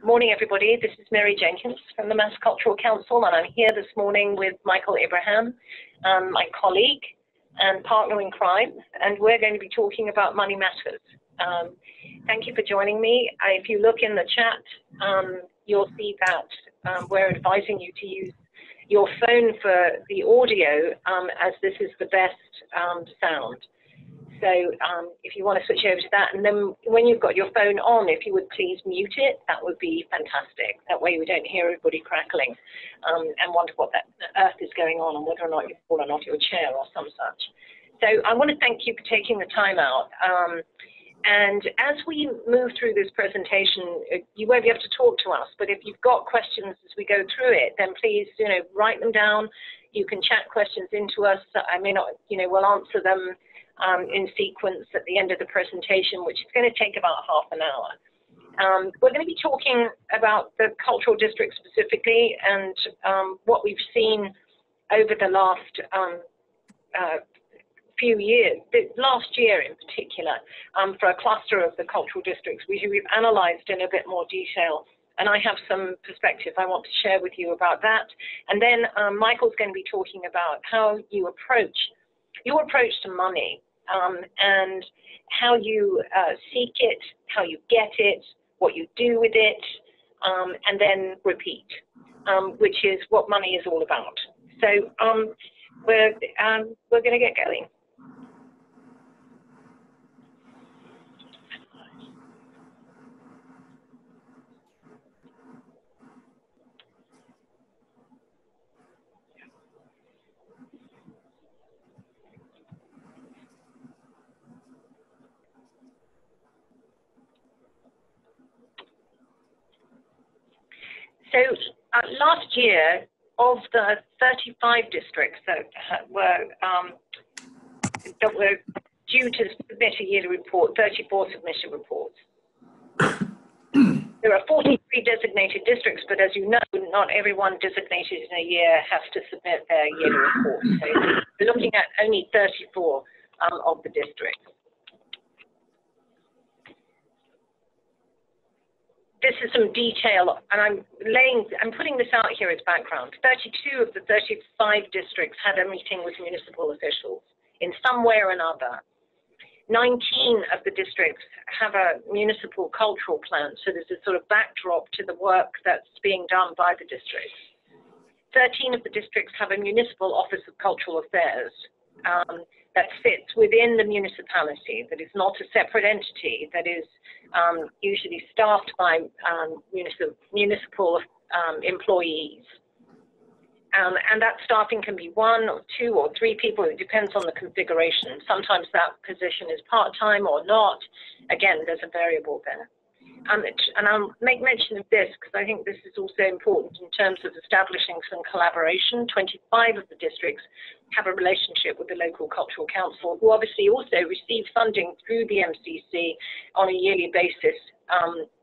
Morning, everybody. This is Meri Jenkins from the Mass Cultural Council, and I'm here this morning with Michael Ibrahim, my colleague and partner in crime, and we're going to be talking about money matters. Thank you for joining me. If you look in the chat, you'll see that we're advising you to use your phone for the audio, as this is the best sound. So if you want to switch over to that, and then when you've got your phone on, if you would please mute it, that would be fantastic. That way we don't hear everybody crackling and wonder what that earth is going on and whether or not you've fallen off your chair or some such. So I want to thank you for taking the time out. And as we move through this presentation, you won't be able to talk to us, but if you've got questions as we go through it, then please, write them down. You can chat questions into us. I may not, we'll answer them in sequence at the end of the presentation, which is going to take about half an hour. We're going to be talking about the cultural district specifically and what we've seen over the last few years, last year in particular, for a cluster of the cultural districts, which we've analysed in a bit more detail. And I have some perspective I want to share with you about that. And then Michael's going to be talking about how you approach your approach to money, and how you seek it, how you get it, what you do with it, and then repeat, which is what money is all about. So we're going to get going. So last year, of the 35 districts that were due to submit a yearly report, 34 submission reports. There are 43 designated districts, but as you know, not everyone designated in a year has to submit their yearly report. So we're looking at only 34 of the districts. This is some detail, and I'm putting this out here as background. 32 of the 35 districts had a meeting with municipal officials in some way or another. 19 of the districts have a municipal cultural plan, so there's a sort of backdrop to the work that's being done by the districts. 13 of the districts have a municipal office of cultural affairs that sits within the municipality, that is not a separate entity, that is usually staffed by municipal employees. And that staffing can be 1 or 2 or 3 people. It depends on the configuration. Sometimes that position is part-time or not. Again, there's a variable there. And I'll make mention of this because I think this is also important in terms of establishing some collaboration. 25 of the districts have a relationship with the local cultural council, who obviously also receive funding through the MCC on a yearly basis.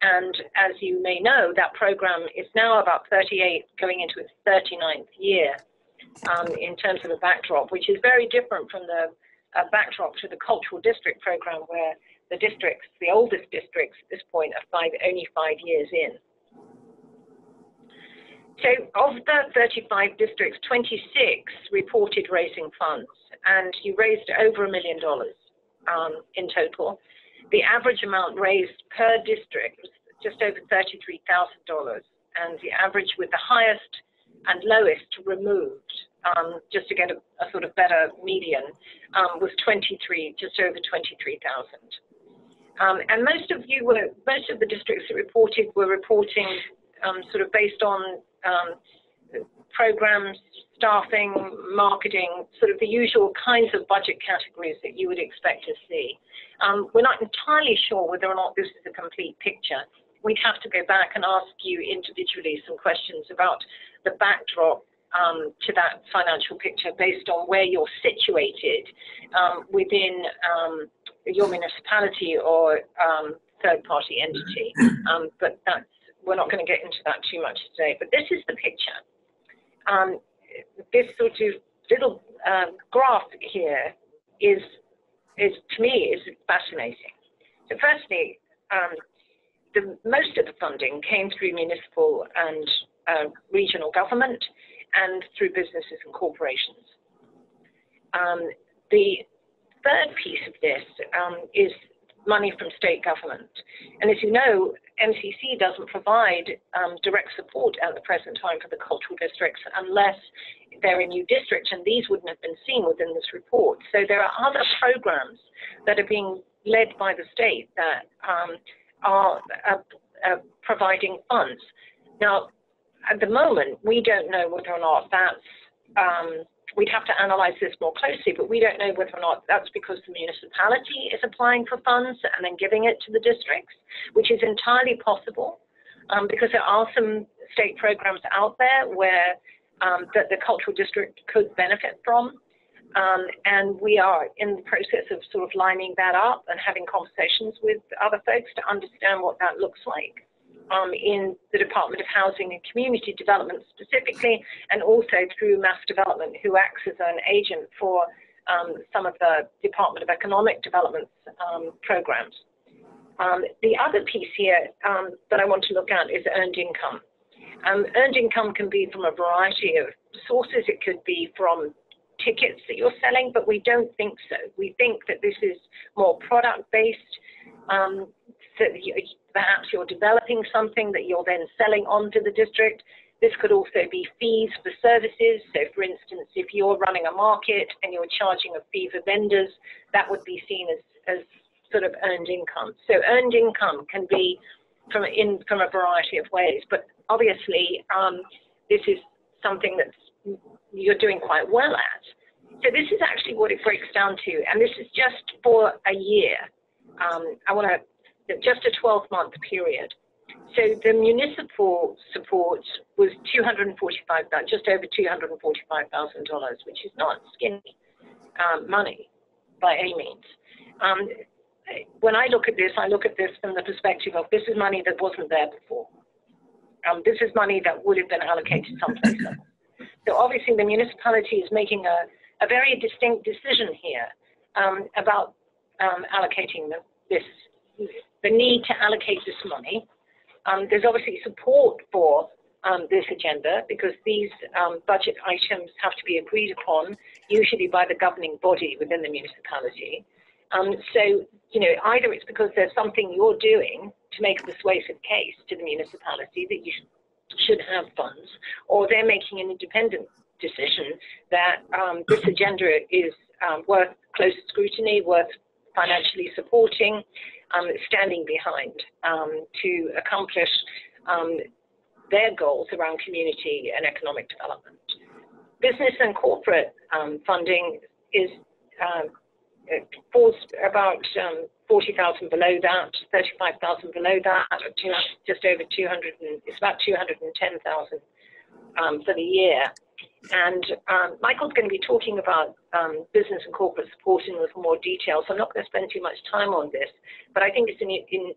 And as you may know, that program is now about 38, going into its 39th year in terms of a backdrop, which is very different from the backdrop to the cultural district program, where the districts, the oldest districts at this point, are only 5 years in. So of the 35 districts, 26 reported raising funds, and you raised over $1 million in total. The average amount raised per district was just over $33,000, and the average with the highest and lowest removed, just to get a sort of better median, was just over 23,000. And most of the districts that reported were reporting sort of based on programs, staffing, marketing, sort of the usual kinds of budget categories that you would expect to see. We're not entirely sure whether or not this is a complete picture. We'd have to go back and ask you individually some questions about the backdrop to that financial picture based on where you're situated within your municipality or third-party entity. But we're not going to get into that too much today. But this is the picture. This sort of little graph here is to me, is fascinating. So firstly, most of the funding came through municipal and regional government and through businesses and corporations. The third piece of this is money from state government. And as you know, MCC doesn't provide direct support at the present time for the cultural districts unless they're a new district, and these wouldn't have been seen within this report. So there are other programs that are being led by the state that are providing funds. Now, at the moment, we don't know whether or not that's, we'd have to analyze this more closely, but we don't know whether or not that's because the municipality is applying for funds and then giving it to the districts, which is entirely possible, because there are some state programs out there where that the cultural district could benefit from. And we are in the process of sort of lining that up and having conversations with other folks to understand what that looks like in the Department of Housing and Community Development specifically, and also through Mass Development, who acts as an agent for some of the Department of Economic Development's programs. The other piece here that I want to look at is earned income. Earned income can be from a variety of sources. It could be from tickets that you're selling, but we don't think so. We think that this is more product-based, that perhaps you're developing something that you're then selling on to the district. This could also be fees for services. So for instance, if you're running a market and you're charging a fee for vendors, that would be seen as sort of earned income. So earned income can be from a variety of ways, but obviously this is something that's you're doing quite well at. So this is actually what it breaks down to, and this is just for a year. I want to just a 12-month period. So the municipal support was just over $245,000, which is not skinny money by any means. When I look at this from the perspective of this is money that wasn't there before. This is money that would have been allocated someplace else. So obviously the municipality is making a very distinct decision here about allocating the need to allocate this money. There's obviously support for this agenda because these budget items have to be agreed upon, usually by the governing body within the municipality. So, you know, either it's because there's something you're doing to make a persuasive case to the municipality that you should have funds, or they're making an independent decision that this agenda is worth close scrutiny, worth financially supporting, standing behind to accomplish their goals around community and economic development. Business and corporate funding is it falls about 40,000 below that, 35,000 below that, just over 200, it's about 210,000 for the year. And Michael's going to be talking about business and corporate support in a little more detail, so I'm not going to spend too much time on this, but I think it's an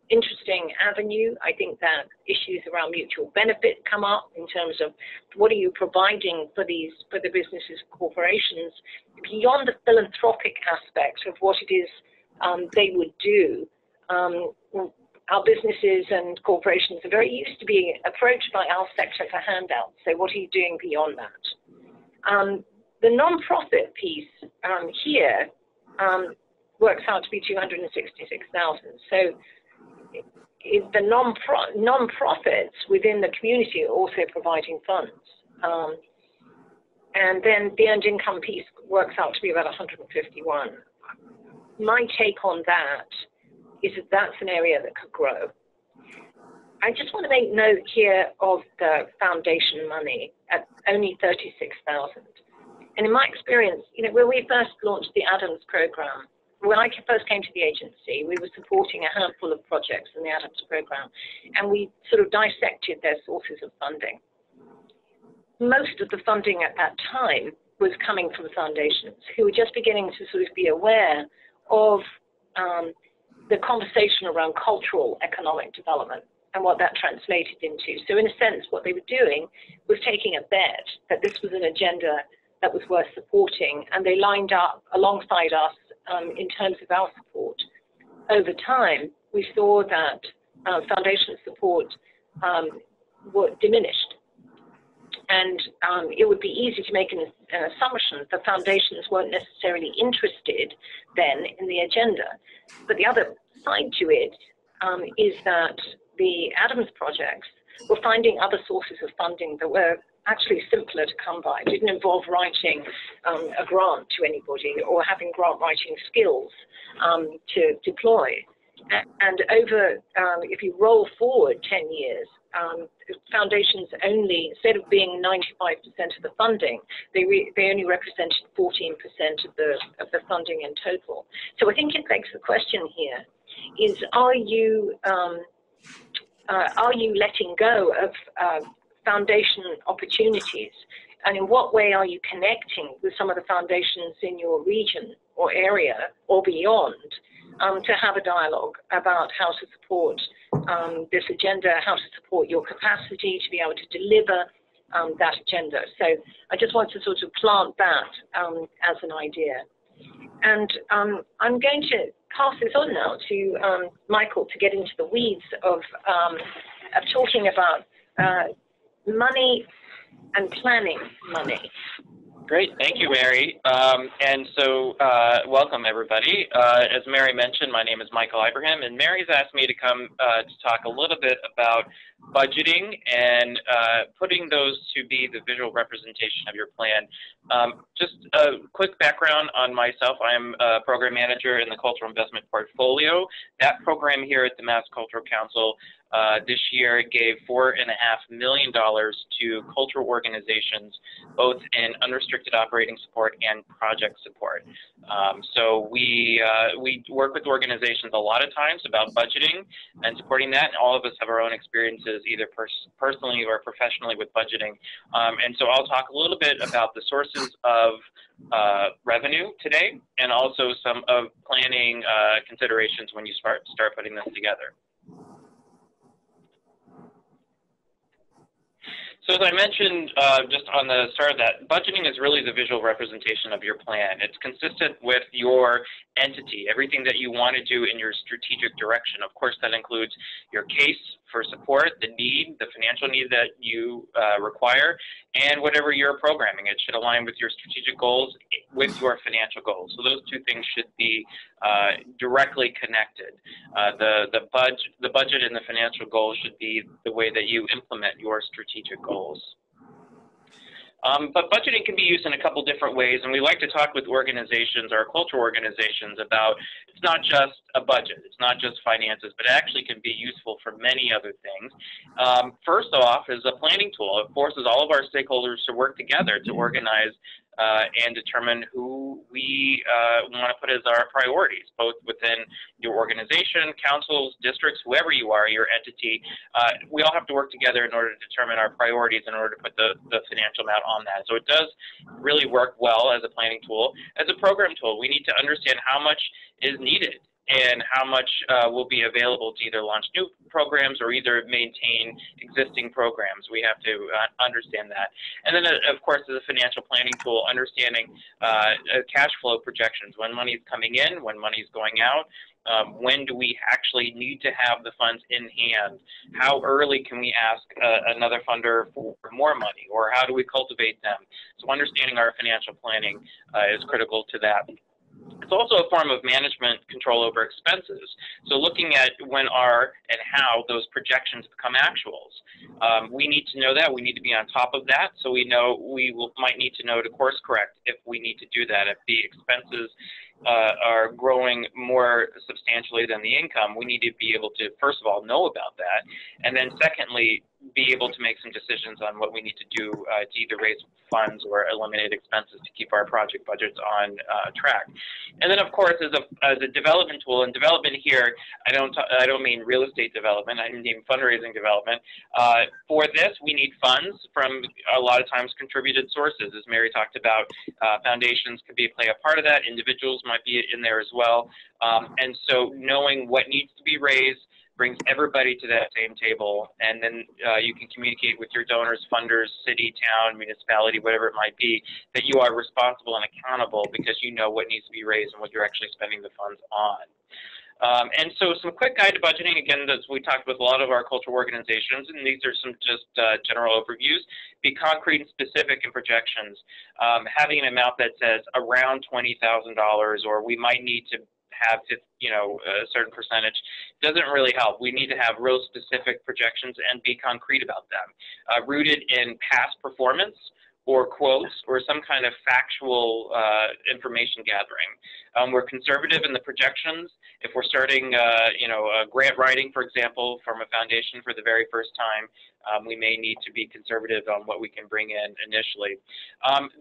interesting avenue. I think that issues around mutual benefit come up in terms of what are you providing for the businesses and corporations beyond the philanthropic aspect of what it is they would do. Our businesses and corporations are very used to being approached by our sector for handouts. So what are you doing beyond that? The non-profit piece here works out to be 266,000. So the non-profits within the community are also providing funds. And then the earned income piece works out to be about 151. My take on that is that that's an area that could grow. I just want to make note here of the foundation money at only 36,000. And in my experience, you know, when we first launched the Adams program, when I first came to the agency, we were supporting a handful of projects in the Adams program, and we sort of dissected their sources of funding. Most of the funding at that time was coming from foundations who were just beginning to sort of be aware of the conversation around cultural economic development and what that translated into. So in a sense, what they were doing was taking a bet that this was an agenda that was worth supporting, and they lined up alongside us in terms of our support. Over time, we saw that foundation support were diminished. And it would be easy to make an assumption that foundations weren't necessarily interested then in the agenda. But the other side to it is that the Adams projects were finding other sources of funding that were actually simpler to come by. It didn't involve writing a grant to anybody or having grant writing skills to deploy. And over, if you roll forward 10 years, foundations only, instead of being 95% of the funding, they only represented 14% of the funding in total. So I think it begs the question here is, are you letting go of foundation opportunities? And in what way are you connecting with some of the foundations in your region or area or beyond to have a dialogue about how to support this agenda, how to support your capacity to be able to deliver that agenda? So I just want to sort of plant that as an idea. And I'm going to pass this on now to Michael to get into the weeds of talking about money and planning money. Great, thank you, Meri. And so, welcome everybody. As Meri mentioned, my name is Michael Ibrahim, and Meri's asked me to come to talk a little bit about budgeting and putting those to be the visual representation of your plan. Just a quick background on myself. I'm a program manager in the Cultural Investment Portfolio. That program here at the Mass Cultural Council this year gave $4.5 million to cultural organizations, both in unrestricted operating support and project support. So we work with organizations a lot of times about budgeting and supporting that, and all of us have our own experiences either personally or professionally with budgeting. And so I'll talk a little bit about the sources of revenue today, and also some of planning considerations when you start putting this together. So as I mentioned just on the start of that, budgeting is really the visual representation of your plan. It's consistent with your entity, everything that you want to do in your strategic direction. Of course, that includes your case for support, the need, the financial need that you require, and whatever you're programming. It should align with your strategic goals with your financial goals. So those two things should be directly connected. The budget and the financial goals should be the way that you implement your strategic goals. But budgeting can be used in a couple different ways, and we like to talk with organizations, our cultural organizations, about it's not just a budget, it's not just finances, but it actually can be useful for many other things. First off, is a planning tool. It forces all of our stakeholders to work together to organize and determine who we want to put as our priorities, both within your organization, councils, districts, whoever you are, your entity. We all have to work together in order to determine our priorities in order to put the financial amount on that. So it does really work well as a planning tool. As a program tool, we need to understand how much is needed and how much will be available to either launch new programs or either maintain existing programs. We have to understand that. And then, of course, as a financial planning tool, understanding cash flow projections, when money is coming in, when money is going out, when do we actually need to have the funds in hand? How early can we ask another funder for more money, or how do we cultivate them? So understanding our financial planning is critical to that. It's also a form of management control over expenses. So looking at when are and how those projections become actuals. We need to know that. We need to be on top of that. So we know might need to know to course correct if we need to do that. If the expenses are growing more substantially than the income, we need to be able to, first of all, know about that. And then secondly, be able to make some decisions on what we need to do to either raise funds or eliminate expenses to keep our project budgets on track. And then, of course, as a development tool, and development here, I don't mean real estate development, I mean fundraising development. For this, we need funds from a lot of times contributed sources, as Meri talked about. Foundations could play a part of that. Individuals might be in there as well. And so knowing what needs to be raised brings everybody to that same table, and then you can communicate with your donors, funders, city, town, municipality, whatever it might be, that you are responsible and accountable because you know what needs to be raised and what you're actually spending the funds on. And so some quick guide to budgeting, again, as we talked with a lot of our cultural organizations, and these are some just general overviews. Be concrete and specific in projections. Having an amount that says around $20,000, or we might need to have, a certain percentage, doesn't really help. We need to have real specific projections and be concrete about them. Rooted in past performance, or quotes, or some kind of factual information gathering. We're conservative in the projections. If we're starting, grant writing, for example, from a foundation for the very first time, we may need to be conservative on what we can bring in initially.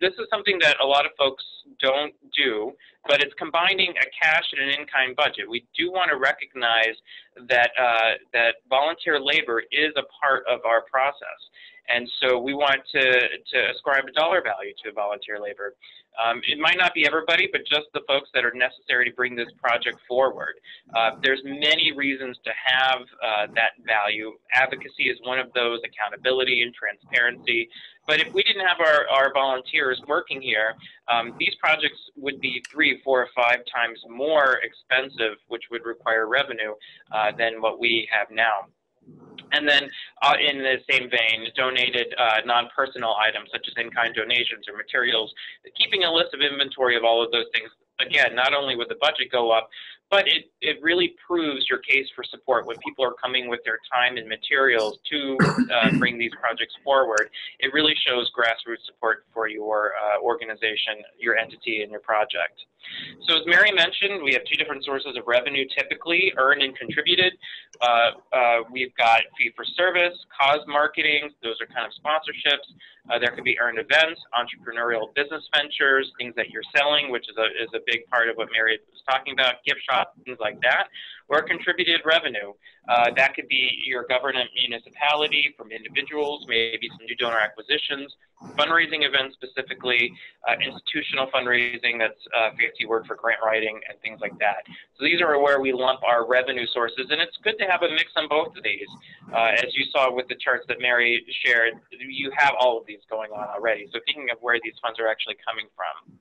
This is something that a lot of folks don't do, but it's combining a cash and an in-kind budget. We do want to recognize that, that volunteer labor is a part of our process. And so we want to ascribe a dollar value to volunteer labor. It might not be everybody, but just the folks that are necessary to bring this project forward. There's many reasons to have that value. Advocacy is one of those, accountability and transparency. But if we didn't have our volunteers working here, these projects would be 3, 4, or 5 times more expensive, which would require revenue than what we have now. And then in the same vein, donated non-personal items such as in-kind donations or materials, keeping a list of inventory of all of those things. Again, not only would the budget go up, but it really proves your case for support when people are coming with their time and materials to bring these projects forward. It really shows grassroots support for your organization, your entity, and your project. So as Meri mentioned, we have 2 different sources of revenue typically, earned and contributed. We've got fee-for-service, cause marketing, those are kind of sponsorships. There could be earned events, entrepreneurial business ventures, things that you're selling, which is a big part of what Meri was talking about, gift shops, things like that, or contributed revenue. That could be your government municipality from individuals, maybe some new donor acquisitions, fundraising events specifically, institutional fundraising, that's a fancy word for grant writing and things like that. So these are where we lump our revenue sources, and it's good to have a mix on both of these. As you saw with the charts that Meri shared, you have all of these going on already. So thinking of where these funds are actually coming from.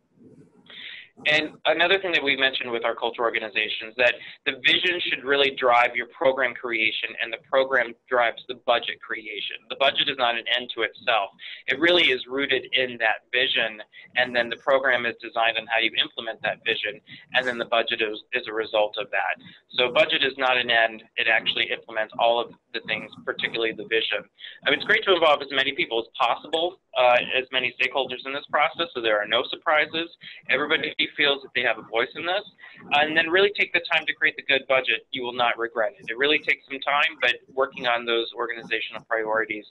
And another thing that we mentioned with our culture organizations, that the vision should really drive your program creation, and the program drives the budget creation. The budget is not an end to itself. It really is rooted in that vision, and then the program is designed on how you implement that vision, and then the budget is a result of that. So budget is not an end. It actually implements all of the things, particularly the vision. I mean, it's great to involve as many people as possible, as many stakeholders in this process, so there are no surprises. Everybody feels that they have a voice in this, and then really take the time to create the good budget. You will not regret it. It really takes some time, but working on those organizational priorities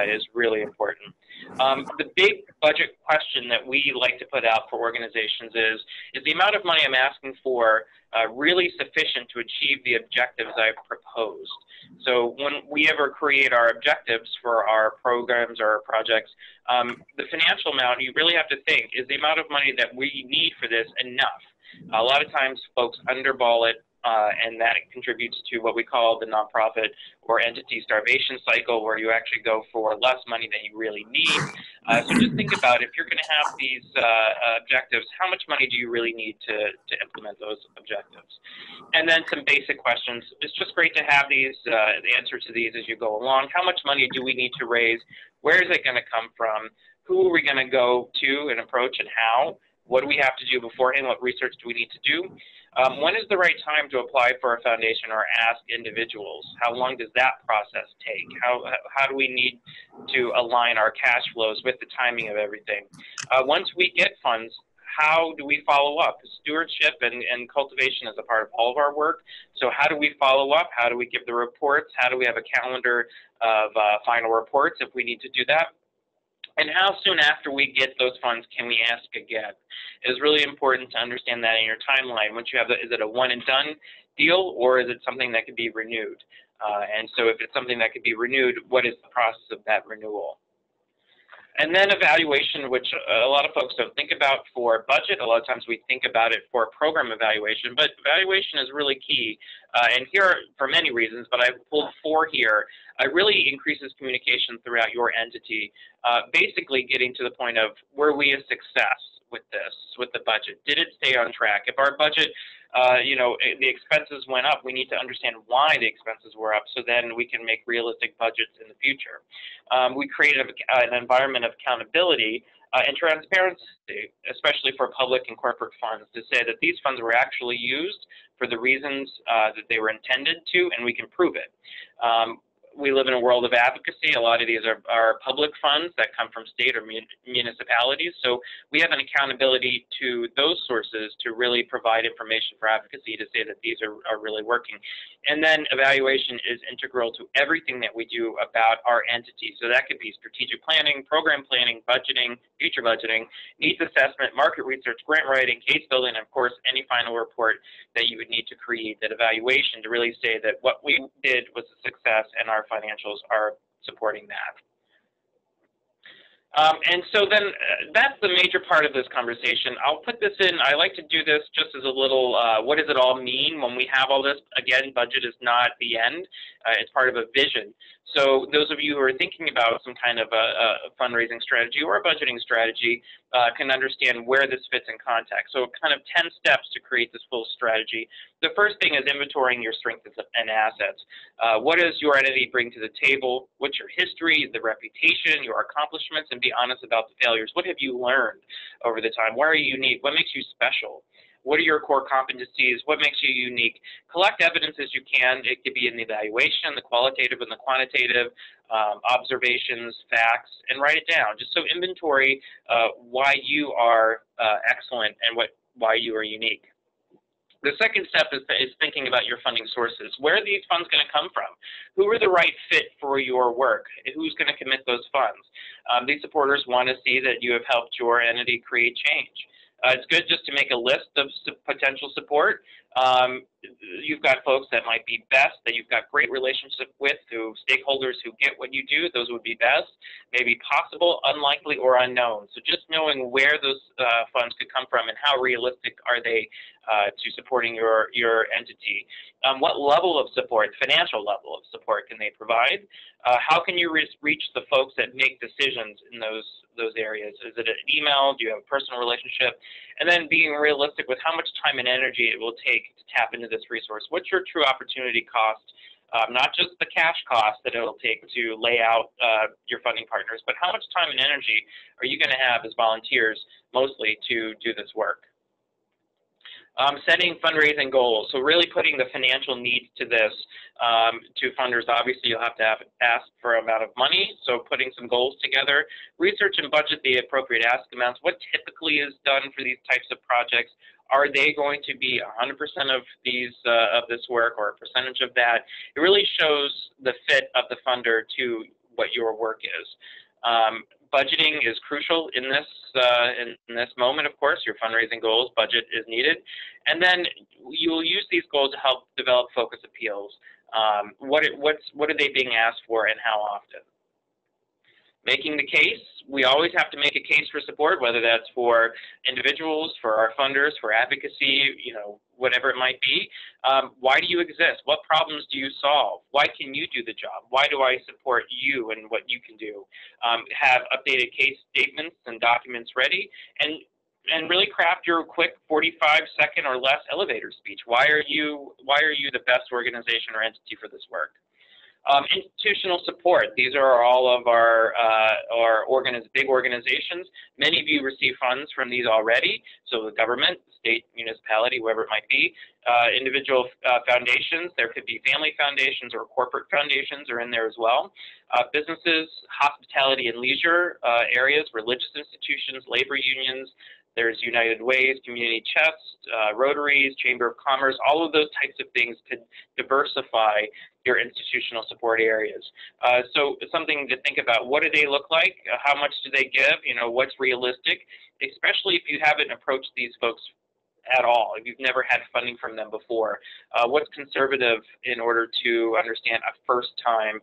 is really important. The big budget question that we like to put out for organizations is the amount of money I'm asking for really sufficient to achieve the objectives I've proposed? So when we ever create our objectives for our programs or our projects, the financial amount, you really have to think, is the amount of money that we need for this enough? A lot of times folks underball it, and that contributes to what we call the nonprofit or entity starvation cycle, where you actually go for less money than you really need. So just think about, if you're going to have these objectives, how much money do you really need to implement those objectives? And then some basic questions. It's just great to have these, the answer to these as you go along. How much money do we need to raise? Where is it going to come from? Who are we going to go to and approach, and how? What do we have to do beforehand? What research do we need to do? When is the right time to apply for a foundation or ask individuals? How long does that process take? How do we need to align our cash flows with the timing of everything? Once we get funds, how do we follow up? Stewardship and cultivation is a part of all of our work. So how do we follow up? How do we give the reports? How do we have a calendar of final reports if we need to do that? And how soon after we get those funds can we ask again? It is really important to understand that in your timeline. Once you have is it a one and done deal, or is it something that could be renewed? And so if it's something that could be renewed, what is the process of that renewal? And then evaluation, which a lot of folks don't think about for budget. A lot of times we think about it for program evaluation, but evaluation is really key. And here, for many reasons, but I've pulled 4 here, it really increases communication throughout your entity, basically getting to the point of, were we a success? with this, with the budget? Did it stay on track? If our budget, the expenses went up, we need to understand why the expenses were up so then we can make realistic budgets in the future. We created an environment of accountability and transparency, especially for public and corporate funds, to say that these funds were actually used for the reasons that they were intended to, and we can prove it. We live in a world of advocacy. A lot of these are public funds that come from state or municipalities. So we have an accountability to those sources to really provide information for advocacy to say that these are really working. And then evaluation is integral to everything that we do about our entity. So that could be strategic planning, program planning, budgeting, future budgeting, needs assessment, market research, grant writing, case building, and of course, any final report that you would need to create that evaluation to really say that what we did was a success and our financials are supporting that. And so then that's the major part of this conversation. I'll put this in. I like to do this just as a little, what does it all mean when we have all this? Again, budget is not the end. It's part of a vision. So those of you who are thinking about some kind of a fundraising strategy or a budgeting strategy can understand where this fits in context. So kind of 10 steps to create this full strategy. The first thing is inventorying your strengths and assets. What does your entity bring to the table? What's your history, the reputation, your accomplishments, and be honest about the failures. What have you learned over the time? Where are you unique? What makes you special? What are your core competencies? What makes you unique? Collect evidence as you can. It could be in the evaluation, the qualitative and the quantitative, observations, facts, and write it down. Just so inventory why you are excellent and why you are unique. The second step is thinking about your funding sources. Where are these funds going to come from? Who are the right fit for your work? Who's going to commit those funds? These supporters want to see that you have helped your entity create change. It's good just to make a list of potential support. You've got folks that might be best, that you've got great relationship with, stakeholders who get what you do, those would be best, maybe possible, unlikely, or unknown. So just knowing where those funds could come from and how realistic are they to supporting your entity. What level of support, financial level of support, can they provide? How can you reach the folks that make decisions in those areas? Is it an email? Do you have a personal relationship? And then being realistic with how much time and energy it will take to tap into this resource. What's your true opportunity cost? Not just the cash cost that it'll take to lay out your funding partners, but how much time and energy are you going to have as volunteers, mostly, to do this work? Setting fundraising goals, so really putting the financial needs to this to funders. Obviously, you'll have to ask for an amount of money, so putting some goals together. Research and budget the appropriate ask amounts. What typically is done for these types of projects? Are they going to be 100% of this work or a percentage of that? It really shows the fit of the funder to what your work is. Budgeting is crucial in this moment, of course. Your fundraising goals, budget is needed. And then you'll use these goals to help develop focus appeals. What are they being asked for and how often? Making the case, we always have to make a case for support, whether that's for individuals, for our funders, for advocacy, whatever it might be. Why do you exist? What problems do you solve? Why can you do the job? Why do I support you and what you can do? Have updated case statements and documents ready, and really craft your quick 45-second or less elevator speech. Why are you the best organization or entity for this work? Institutional support. These are all of our big organizations. Many of you receive funds from these already, so the government, state, municipality, whoever it might be. Individual foundations, there could be family foundations or corporate foundations are in there as well. Businesses, hospitality and leisure areas, religious institutions, labor unions. There's United Ways, Community Chest, Rotaries, Chamber of Commerce. All of those types of things could diversify your institutional support areas. So it's something to think about. What do they look like? How much do they give? What's realistic? Especially if you haven't approached these folks at all, if you've never had funding from them before. What's conservative in order to understand a first-time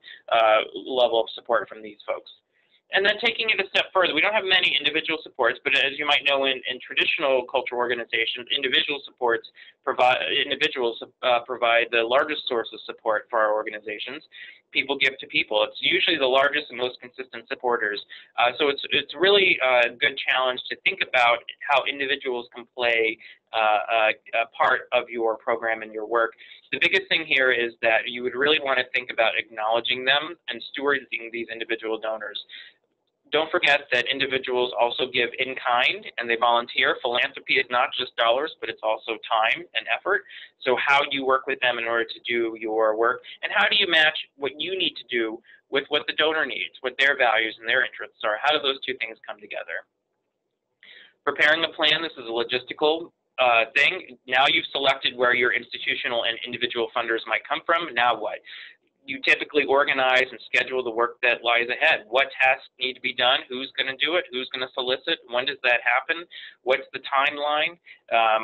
level of support from these folks? And then taking it a step further, we don't have many individual supports, but as you might know, in traditional cultural organizations, individuals provide the largest source of support for our organizations. People give to people. It's usually the largest and most consistent supporters. So it's really a good challenge to think about how individuals can play a part of your program and your work. The biggest thing here is that you would really want to think about acknowledging them and stewarding these individual donors. Don't forget that individuals also give in kind and they volunteer. Philanthropy is not just dollars, but it's also time and effort. So how you work with them in order to do your work, and how do you match what you need to do with what the donor needs, what their values and their interests are? How do those two things come together? Preparing a plan, this is a logistical thing. Now you've selected where your institutional and individual funders might come from. Now what? You typically organize and schedule the work that lies ahead. What tasks need to be done? Who's going to do it? Who's going to solicit? When does that happen? What's the timeline?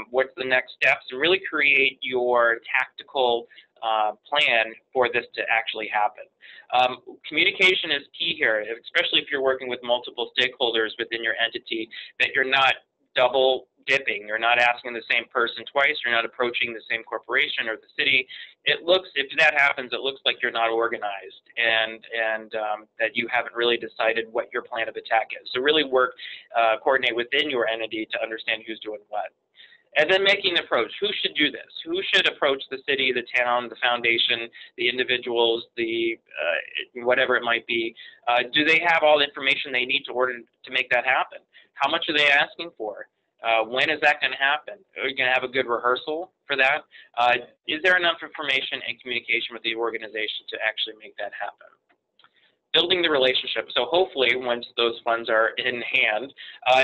What's the next steps? To really create your tactical plan for this to actually happen. Communication is key here, especially if you're working with multiple stakeholders within your entity, that you're not double dipping. You're not asking the same person twice. You're not approaching the same corporation or the city. If that happens, it looks like you're not organized and that you haven't really decided what your plan of attack is. So really coordinate within your entity to understand who's doing what. And then making an approach. Who should do this? Who should approach the city, the town, the foundation, the individuals, whatever it might be? Do they have all the information they need to make that happen? How much are they asking for? When is that going to happen? Are you going to have a good rehearsal for that? Is there enough information and communication with the organization to actually make that happen? Building the relationship. So hopefully, once those funds are in hand,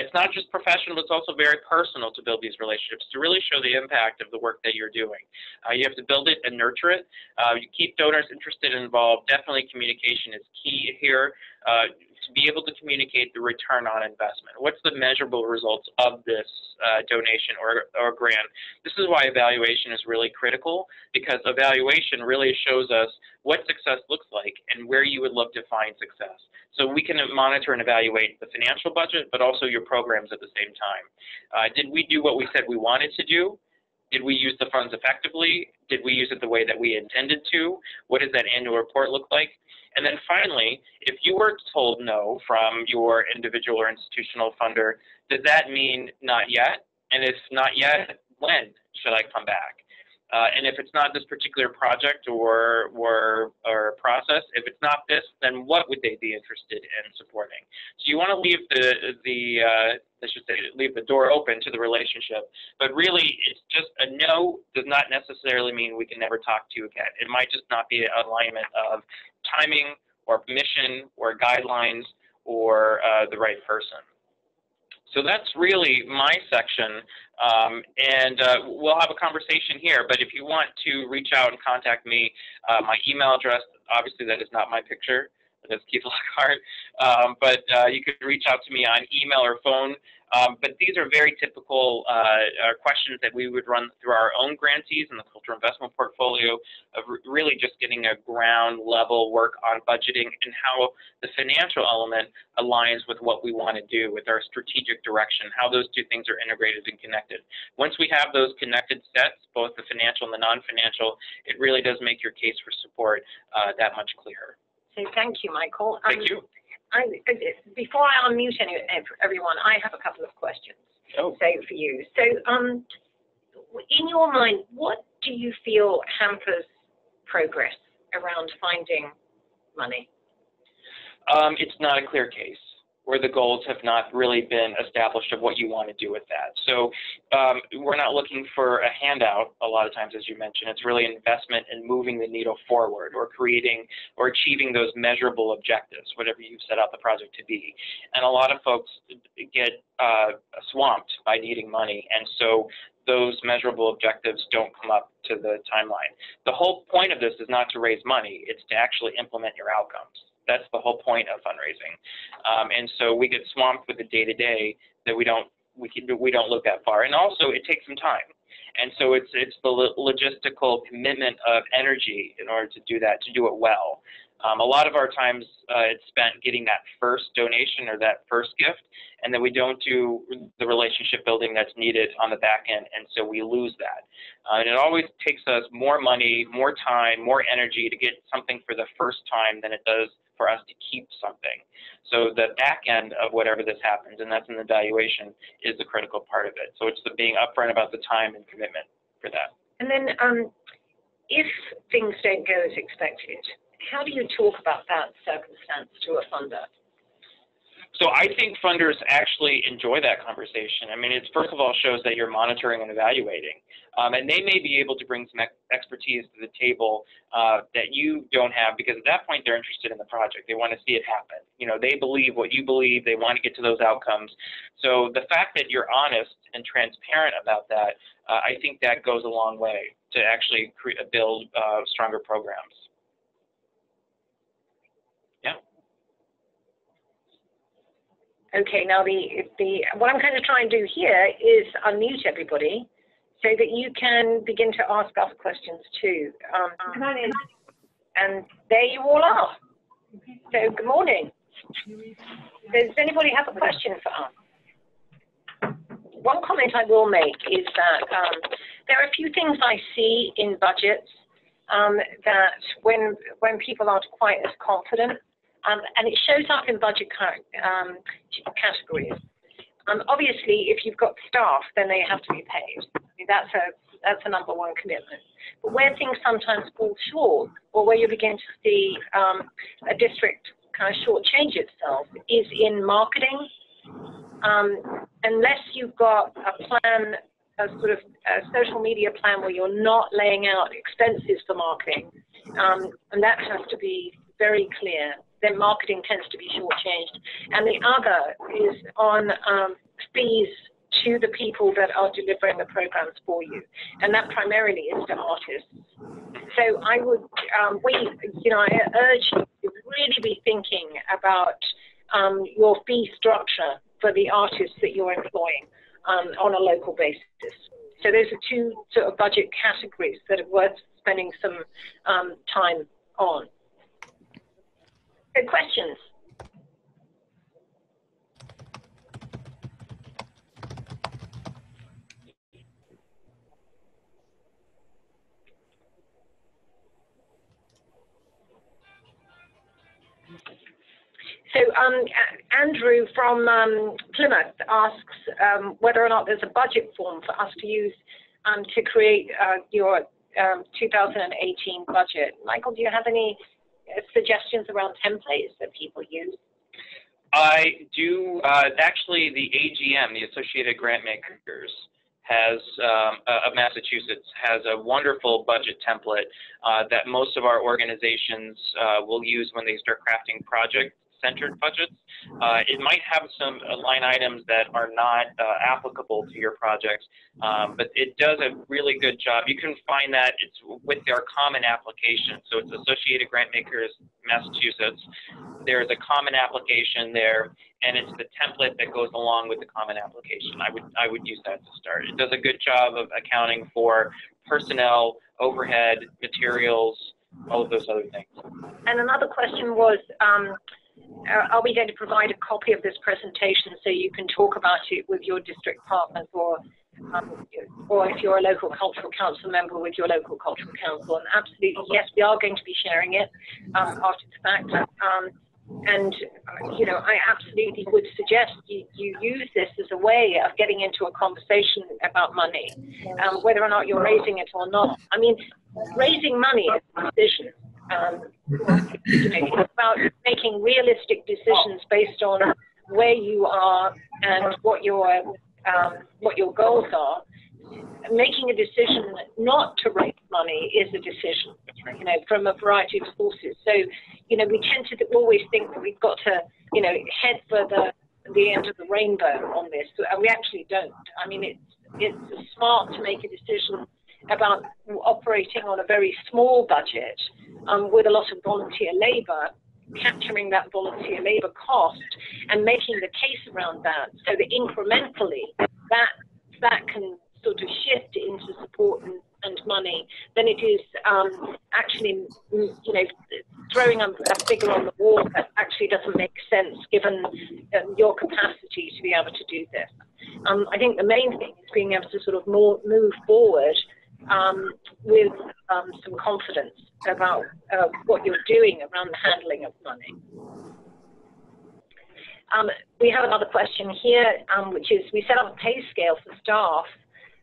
it's not just professional, but it's also very personal to build these relationships to really show the impact of the work that you're doing. You have to build it and nurture it. You keep donors interested and involved. Definitely communication is key here. To be able to communicate the return on investment. What's the measurable results of this donation or grant? This is why evaluation is really critical, because evaluation really shows us what success looks like and where you would look to find success. So we can monitor and evaluate the financial budget, but also your programs at the same time. Did we do what we said we wanted to do? Did we use the funds effectively? Did we use it the way that we intended to? What does that annual report look like? And then finally, if you were told no from your individual or institutional funder, does that mean not yet? And if not yet, when should I come back? And if it's not this particular project or process, if it's not this, then what would they be interested in supporting? So you want to leave leave the door open to the relationship. But really, it's just a no does not necessarily mean we can never talk to you again. It might just not be an alignment of timing or mission or guidelines or the right person. So that's really my section, and we'll have a conversation here, but if you want to reach out and contact me, my email address, obviously that is not my picture, that's Keith Lockhart, but you could reach out to me on email or phone. But these are very typical questions that we would run through our own grantees in the cultural investment portfolio, of really just getting a ground level work on budgeting and how the financial element aligns with what we want to do with our strategic direction, how those two things are integrated and connected. Once we have those connected sets, both the financial and the non-financial, it really does make your case for support that much clearer. So thank you, Michael. Thank you. Before I unmute everyone, I have a couple of questions for you. So in your mind, what do you feel hampers progress around finding money? It's not a clear case where the goals have not really been established of what you want to do with that. So we're not looking for a handout a lot of times, as you mentioned. It's really an investment in moving the needle forward or creating or achieving those measurable objectives, whatever you've set out the project to be. And a lot of folks get swamped by needing money, and so those measurable objectives don't come up to the timeline. The whole point of this is not to raise money, it's to actually implement your outcomes. That's the whole point of fundraising, and so we get swamped with the day-to-day that we don't look that far, and also it takes some time, and so it's the logistical commitment of energy in order to do that, to do it well. A lot of our times it's spent getting that first donation or that first gift, and then we don't do the relationship building that's needed on the back end, and so we lose that. And it always takes us more money, more time, more energy to get something for the first time than it does for us to keep something. So the back end of whatever this happens, and that's in the valuation, is the critical part of it. So it's the being upfront about the time and commitment for that. And then if things don't go as expected, how do you talk about that circumstance to a funder? So I think funders actually enjoy that conversation. I mean, it first of all shows that you're monitoring and evaluating. And they may be able to bring some expertise to the table that you don't have, because at that point they're interested in the project. They want to see it happen. You know, they believe what you believe. They want to get to those outcomes. So the fact that you're honest and transparent about that, I think that goes a long way to actually build stronger programs. Yeah. Okay, now what I'm going to try and do here is unmute everybody so that you can begin to ask us questions too. And there you all are. So good morning. Does anybody have a question for us? One comment I will make is that there are a few things I see in budgets that when people aren't quite as confident, and it shows up in budget categories. Obviously, if you've got staff, then they have to be paid. I mean, that's a number one commitment. But where things sometimes fall short, or where you begin to see a district kind of shortchange itself, is in marketing. Unless you've got a plan, a sort of a social media plan where you're not laying out expenses for marketing, and that has to be very clear, then marketing tends to be shortchanged. And the other is on fees to the people that are delivering the programs for you, and that primarily is to artists. So I would, I urge you to really be thinking about your fee structure for the artists that you're employing on a local basis. So those are two sort of budget categories that are worth spending some time on. So questions? So Andrew from Plymouth asks whether or not there's a budget form for us to use to create your 2018 budget. Michael, do you have any suggestions around templates that people use? I do. Actually, the AGM, the Associated Grantmakers, of Massachusetts, has a wonderful budget template that most of our organizations will use when they start crafting project-centered budgets. It might have some line items that are not applicable to your projects, but it does a really good job. You can find that it's with their common application. So it's Associated Grantmakers, Massachusetts. There's a common application there, and it's the template that goes along with the common application. I would use that to start. It does a good job of accounting for personnel, overhead, materials, all of those other things. And another question was, are we going to provide a copy of this presentation so you can talk about it with your district partners, or if you're a local cultural council member, with your local cultural council? And absolutely, yes, we are going to be sharing it after the fact. I absolutely would suggest you use this as a way of getting into a conversation about money, whether or not you're raising it or not. I mean, raising money is a decision. It's about making realistic decisions based on where you are and what your goals are. Making a decision not to raise money is a decision, from a variety of sources. So, we tend to always think that we've got to, head for the end of the rainbow on this, and we actually don't. I mean, it's smart to make a decision about operating on a very small budget with a lot of volunteer labor, capturing that volunteer labor cost and making the case around that, so that incrementally that can sort of shift into support and money than it is actually, throwing a figure on the wall that actually doesn't make sense given your capacity to be able to do this. I think the main thing is being able to sort of move forward with some confidence about what you're doing around the handling of money. We have another question here, which is, we set up a pay scale for staff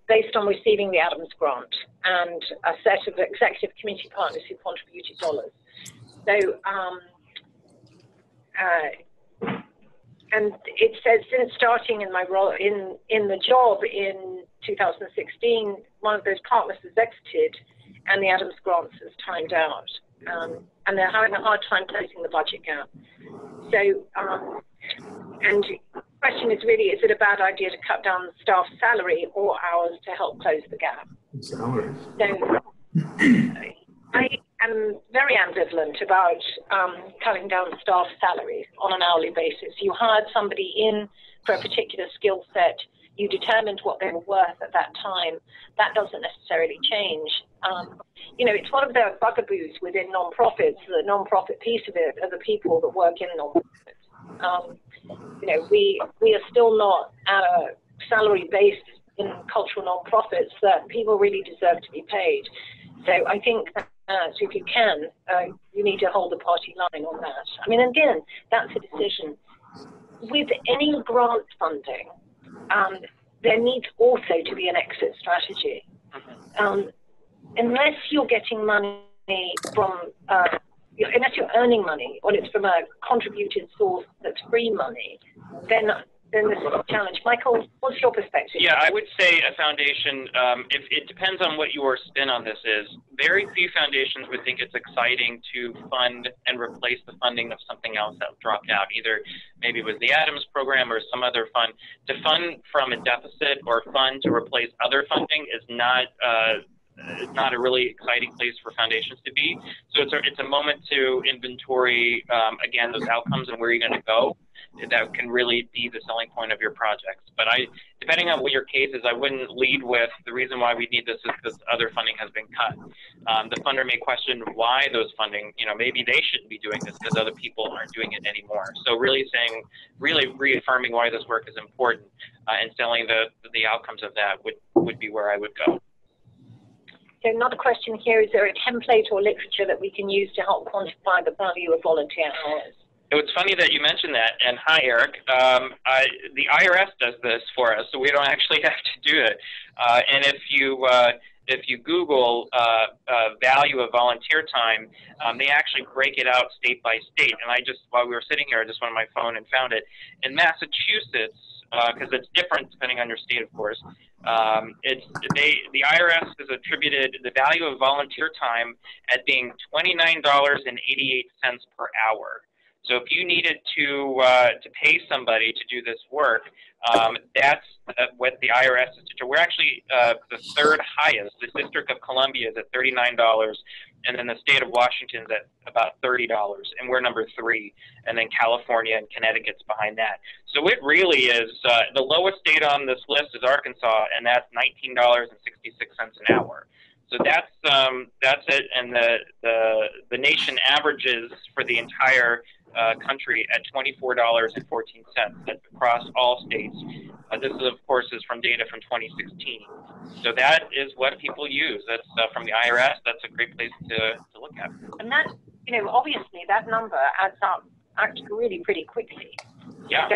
based on receiving the Adams grant and a set of executive committee partners who contributed dollars. So, and it says, since starting in my role in the job in 2016, one of those partners has exited and the Adams grant has timed out. And they're having a hard time closing the budget gap. So, and the question is really, is it a bad idea to cut down staff salary or hours to help close the gap? Salaries. So, I am very ambivalent about cutting down staff salaries on an hourly basis. You hired somebody in for a particular skill set, you determined what they were worth at that time. That doesn't necessarily change. It's one of the buggaboos within non-profits. The non-profit piece of it are the people that work in non-profits. We are still not at a salary based in cultural non-profits that people really deserve to be paid. So I think that if you can, you need to hold the party line on that. I mean, again, that's a decision. With any grant funding, there needs also to be an exit strategy. Unless you're getting money from, unless you're earning money, or it's from a contributed source that's free money, then this is a challenge. Michael, what's your perspective? Yeah, I would say a foundation, it depends on what your spin on this is. Very few foundations would think it's exciting to fund and replace the funding of something else that dropped out. Either maybe it was the Adams program or some other fund. To fund from a deficit or fund to replace other funding is not a really exciting place for foundations to be. So it's a moment to inventory, again, those outcomes and where you're going to go. That can really be the selling point of your projects. But depending on what your case is, I wouldn't lead with the reason why we need this is because other funding has been cut. The funder may question why those funding, maybe they shouldn't be doing this because other people aren't doing it anymore. So really reaffirming why this work is important and selling the outcomes of that would be where I would go. So another question here, is there a template or literature that we can use to help quantify the value of volunteer hours? It's funny that you mentioned that, and hi, Eric. The IRS does this for us, so we don't actually have to do it. And if you Google value of volunteer time, they actually break it out state by state. And while we were sitting here, I just went on my phone and found it. In Massachusetts, because it's different depending on your state, of course, the IRS has attributed the value of volunteer time at being $29.88 per hour. So if you needed to pay somebody to do this work, that's what the IRS is. We're actually the third highest. The District of Columbia is at $39, and then the state of Washington is at about $30, and we're number 3. And then California and Connecticut's behind that. So it really is the lowest state on this list is Arkansas, and that's $19.66 an hour. So that's it, and the nation averages for the entire country at $24.14. That's across all states. This is, of course, from data from 2016. So that is what people use. That's from the IRS. That's a great place to look at. And that, obviously that number adds up actually really pretty quickly. Yeah.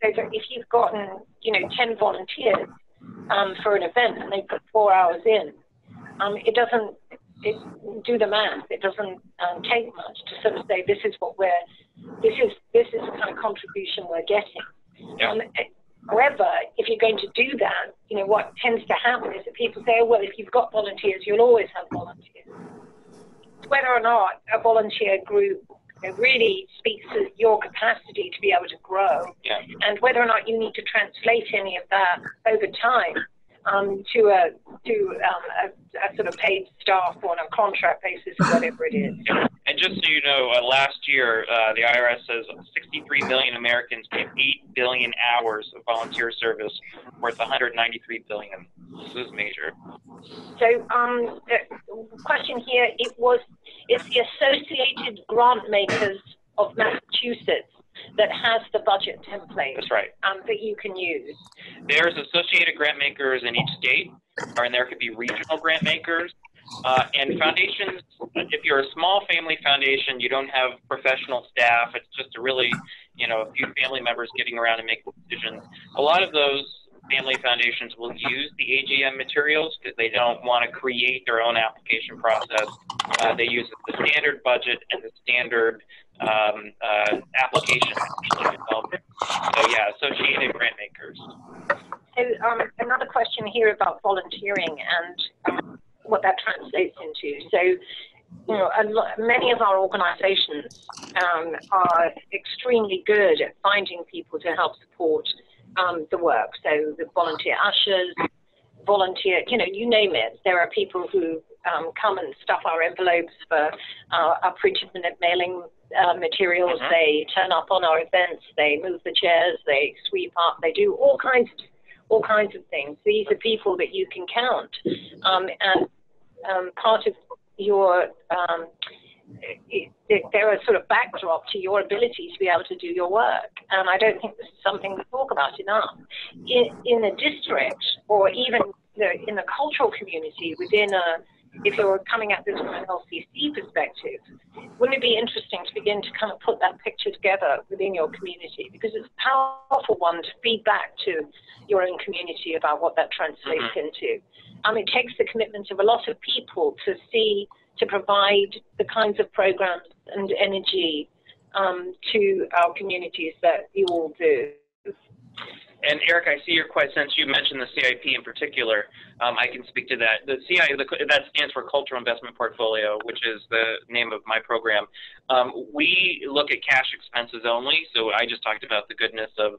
So if you've gotten, 10 volunteers for an event and they put 4 hours in, do the math. It doesn't take much to sort of say this is the kind of contribution we're getting. Yeah. However, if you're going to do that, what tends to happen is that people say, oh, well, if you've got volunteers, you'll always have volunteers. Whether or not a volunteer group really speaks to your capacity to be able to grow, yeah, and whether or not you need to translate any of that over time to a sort of paid staff on a contract basis or whatever it is. And just so you know, last year, the IRS says 63 million Americans gave 8 billion hours of volunteer service, worth 193 billion. This is major. So, the question here, it's the Associated Grant Makers of Massachusetts that has the budget template. That's right. That you can use. There's associated grant makers in each state, and there could be regional grant makers. And foundations, if you're a small family foundation, you don't have professional staff, it's just a really, a few family members getting around and making decisions. A lot of those family foundations will use the AGM materials because they don't want to create their own application process. They use the standard budget and the standard application. So yeah, associated grant makers. So another question here about volunteering and what that translates into. So, many of our organizations are extremely good at finding people to help support the work. So the volunteer ushers, volunteer, you name it. There are people who come and stuff our envelopes for our printed mailing materials. Mm-hmm. They turn up on our events. They move the chairs. They sweep up. They do all kinds of things. These are people that you can count. And part of your they're a sort of backdrop to your ability to be able to do your work. And I don't think this is something we talk about enough. In a district, or even in the cultural community, if you're coming at this from an LCC perspective, wouldn't it be interesting to begin to kind of put that picture together within your community? Because it's a powerful one to feed back to your own community about what that translates into. It takes the commitment of a lot of people to provide the kinds of programs and energy to our communities that you all do. And Eric, I see your question, since you mentioned the CIP in particular, I can speak to that. The CIP, that stands for Cultural Investment Portfolio, which is the name of my program. We look at cash expenses only, so I just talked about the goodness of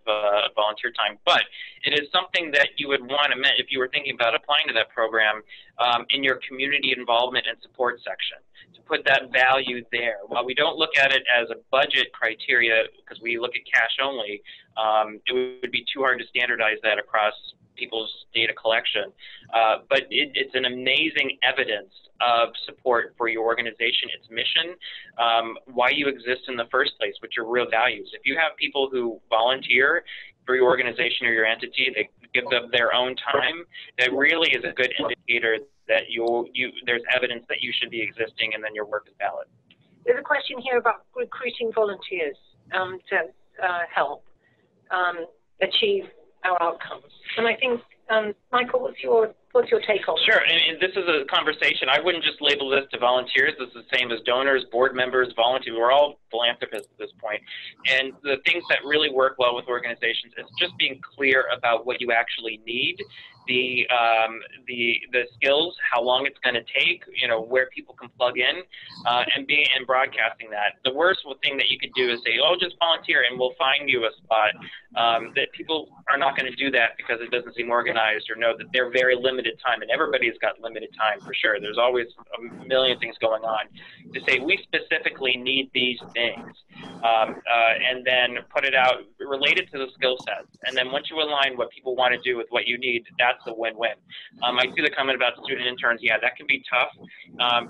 volunteer time, but it is something that you would want to, if you were thinking about applying to that program, in your community involvement and support section, to put that value there. While we don't look at it as a budget criteria, because we look at cash only, it would be too hard to standardize that across people's data collection. But it's an amazing evidence of support for your organization, its mission, why you exist in the first place, what your real values. If you have people who volunteer for your organization or your entity, they give them their own time, that really is a good indicator that there's evidence that you should be existing and then your work is valid. There's a question here about recruiting volunteers to help achieve our outcomes. And I think, Michael, what's your take on Sure, and this is a conversation. I wouldn't just label this to volunteers. This is the same as donors, board members, volunteers. We're all philanthropists at this point. And the things that really work well with organizations is just being clear about what you actually need, the skills, how long it's going to take, where people can plug in, and broadcasting that. The worst thing that you could do is say, oh, just volunteer and we'll find you a spot. That people are not going to do that because it doesn't seem organized, or know that they're very limited time, and everybody's got limited time for sure. There's always a million things going on. To say we specifically need these things, and then put it out related to the skill sets, and then once you align what people want to do with what you need, that's a win-win. I see the comment about student interns. Yeah, that can be tough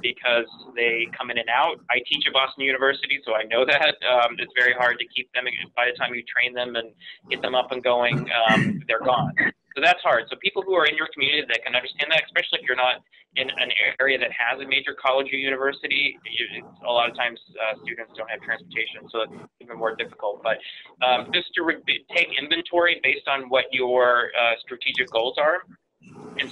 because they come in and out. I teach at Boston University, so I know that. It's very hard to keep them. By the time you train them and get them up and going, they're gone. So that's hard. So people who are in your community that can understand that, especially if you're not in an area that has a major college or university, a lot of times students don't have transportation, so it's even more difficult. But just to take inventory based on what your strategic goals are, and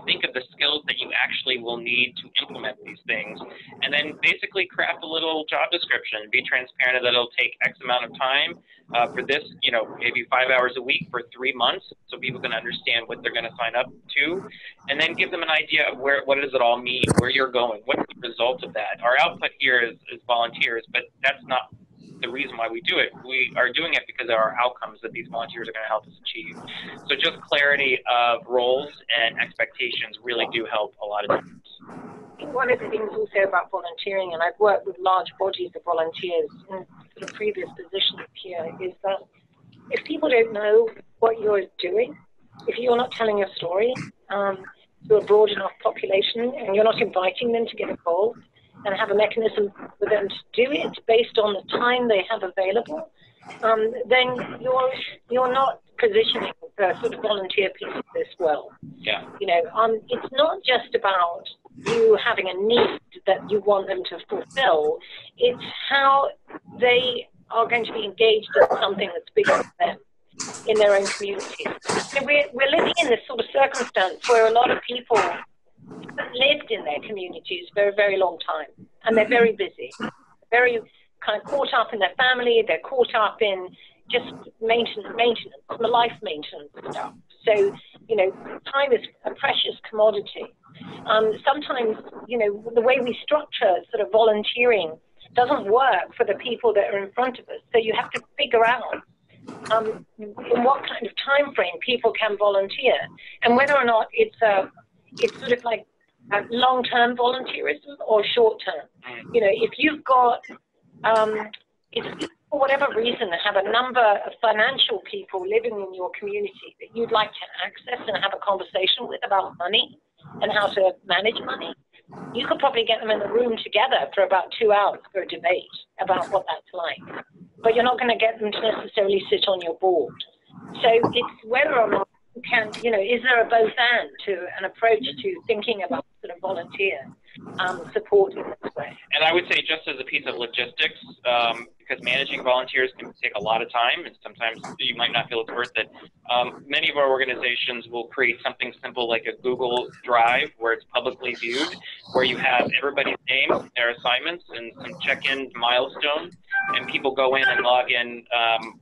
think of the skills that you actually will need to implement these things, and then basically craft a little job description. Be transparent that it'll take X amount of time for this, maybe 5 hours a week for 3 months, so people can understand what they're going to sign up to, and then give them an idea of what does it all mean, where you're going, what's the result of that. Our output here is volunteers, but that's not the reason why we do it. We are doing it because there are outcomes that these volunteers are going to help us achieve. So just clarity of roles and expectations really do help a lot of times. think one of the things also about volunteering, and I've worked with large bodies of volunteers in sort of previous positions here, is that if people don't know what you're doing, if you're not telling your story to a broad enough population, and you're not inviting them to get involved and have a mechanism for them to do it based on the time they have available, then you're not positioning the sort of volunteer piece of this well. Yeah. You know, it's not just about you having a need that you want them to fulfill. It's how they are going to be engaged in something that's bigger than them in their own communities. So we're living in this sort of circumstance where a lot of people have lived in their communities for a very long time, and they're very busy, very kind of caught up in their family, they're caught up in just maintenance, life maintenance stuff. So, you know, time is a precious commodity. Sometimes, you know, the way we structure sort of volunteering doesn't work for the people that are in front of us. So you have to figure out in what kind of time frame people can volunteer, and whether or not it's sort of like long-term volunteerism or short-term. You know, if you've got if you, for whatever reason, have a number of financial people living in your community that you'd like to access and have a conversation with about money and how to manage money, you could probably get them in the room together for about 2 hours for a debate about what that's like. But you're not going to get them to necessarily sit on your board. So it's whether or not you can, you know, is there a both and to an approach to thinking about sort of volunteer support in this way? And I would say, just as a piece of logistics, because managing volunteers can take a lot of time, and sometimes you might not feel it's worth it. Many of our organizations will create something simple like a Google Drive where it's publicly viewed, where you have everybody's name, their assignments, and some check-in milestones, and people go in and log in